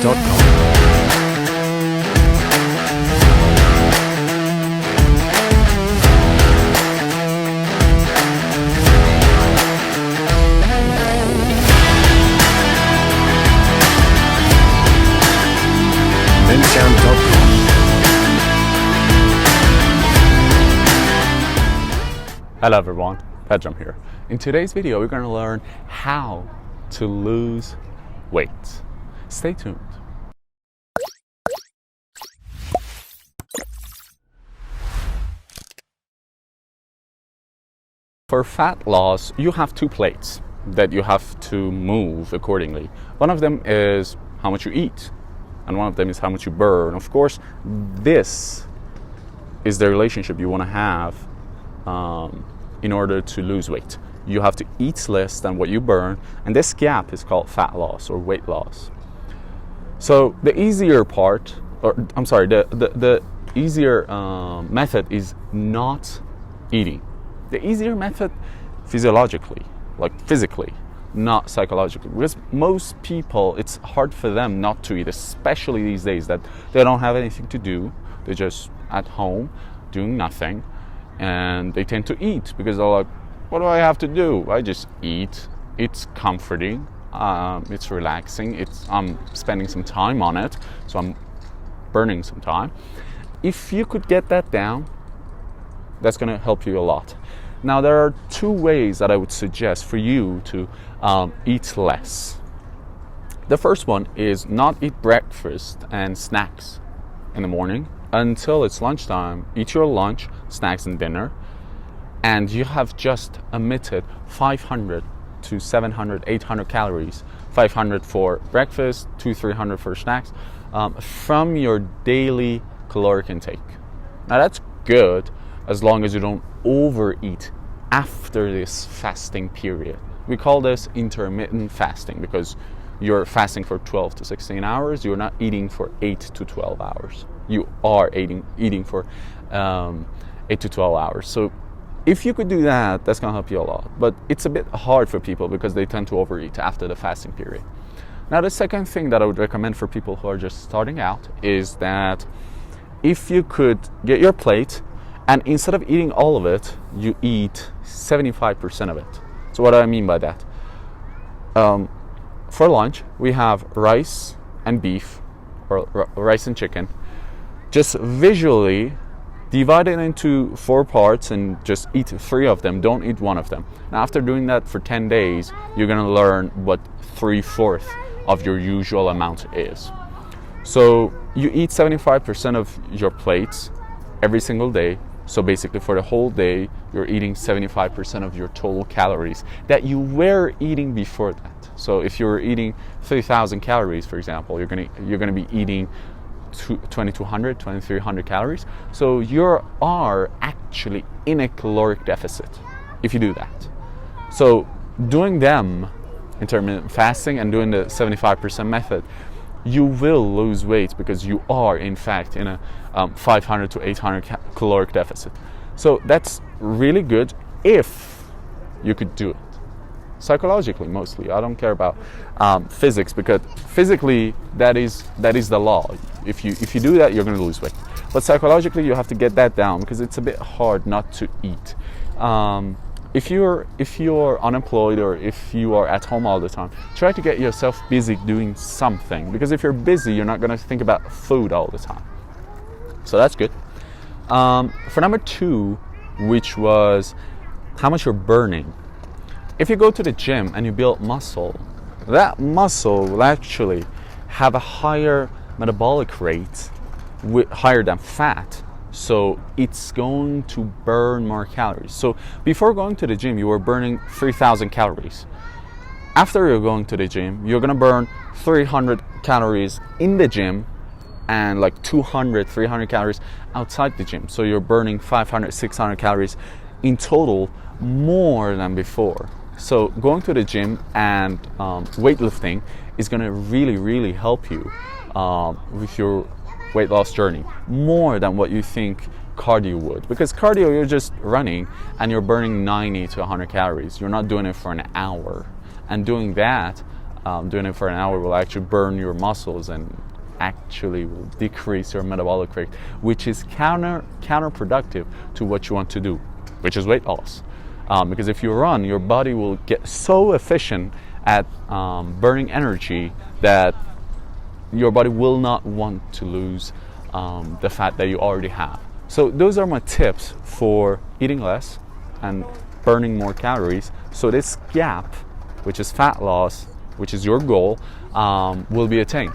vincent.com. vincent.com. Hello everyone, Pedram here. In today's video, we're going to learn how to lose weight. Stay tuned. For fat loss, you have two plates that you have to move accordingly. One of them is how much you eat, and one of them is how much you burn. Of course, this is the relationship you want to have in order to lose weight. You have to eat less than what you burn, and this gap is called fat loss or weight loss. So the easier part, the easier method is not eating. The easier method physiologically, like physically, not psychologically, because most people, it's hard for them not to eat, especially these days that they don't have anything to do. They're just at home doing nothing, and they tend to eat because they're like, what do I have to do? I just eat. It's comforting, it's relaxing, I'm spending some time on it, so I'm burning some time. If you could get that down, that's going to help you a lot. Now, there are two ways that I would suggest for you to eat less. The first one is not eat breakfast and snacks in the morning until it's lunchtime. Eat your lunch, snacks, and dinner, and you have just emitted 500 to 700, 800 calories. 500 for breakfast, 200-300 for snacks, from your daily caloric intake. Now, that's good as long as you don't overeat after this fasting period. We call this intermittent fasting because you're fasting for 12 to 16 hours. You're not eating for 8 to 12 hours. You are eating for 8 to 12 hours. So if you could do that, that's going to help you a lot. But it's a bit hard for people because they tend to overeat after the fasting period. Now, the second thing that I would recommend for people who are just starting out is that if you could get your plate, and instead of eating all of it, you eat 75% of it. So what do I mean by that? For lunch, we have rice and beef, or rice and chicken. Just visually divide it into 4 parts and just eat 3 of them. Don't eat 1 of them. Now, after doing that for 10 days, you're going to learn what 3/4 of your usual amount is. So you eat 75% of your plates every single day. So basically for the whole day, you're eating 75% of your total calories that you were eating before that. So if you were eating 3,000 calories, for example, you're gonna be eating 2,200, 2,300 calories. So you are actually in a caloric deficit if you do that. So doing them, intermittent fasting, and doing the 75% method, you will lose weight because you are in fact in a 500 to 800 caloric deficit. So that's really good if you could do it. Psychologically, mostly. I don't care about physics, because physically that is the law. If you do that, you're going to lose weight. But psychologically, you have to get that down because it's a bit hard not to eat. If you're unemployed or if you are at home all the time, try to get yourself busy doing something, because if you're busy, you're not going to think about food all the time. So that's good. For number 2, which was how much you're burning. If you go to the gym and you build muscle, that muscle will actually have a higher metabolic rate, higher than fat. So it's going to burn more calories. So before going to the gym, you were burning 3,000 calories. After you're going to the gym, you're going to burn 300 calories in the gym and like 200, 300 calories outside the gym. So you're burning 500, 600 calories in total, more than before. So going to the gym and weightlifting is going to really, really help you with your weight loss journey, more than what you think cardio would. Because cardio, you're just running and you're burning 90 to 100 calories. You're not doing it for an hour. And doing that doing it for an hour will actually burn your muscles and actually will decrease your metabolic rate, which is counterproductive to what you want to do, which is weight loss. Because if you run, your body will get so efficient at burning energy that your body will not want to lose the fat that you already have. So those are my tips for eating less and burning more calories, so this gap, which is fat loss, which is your goal, will be attained.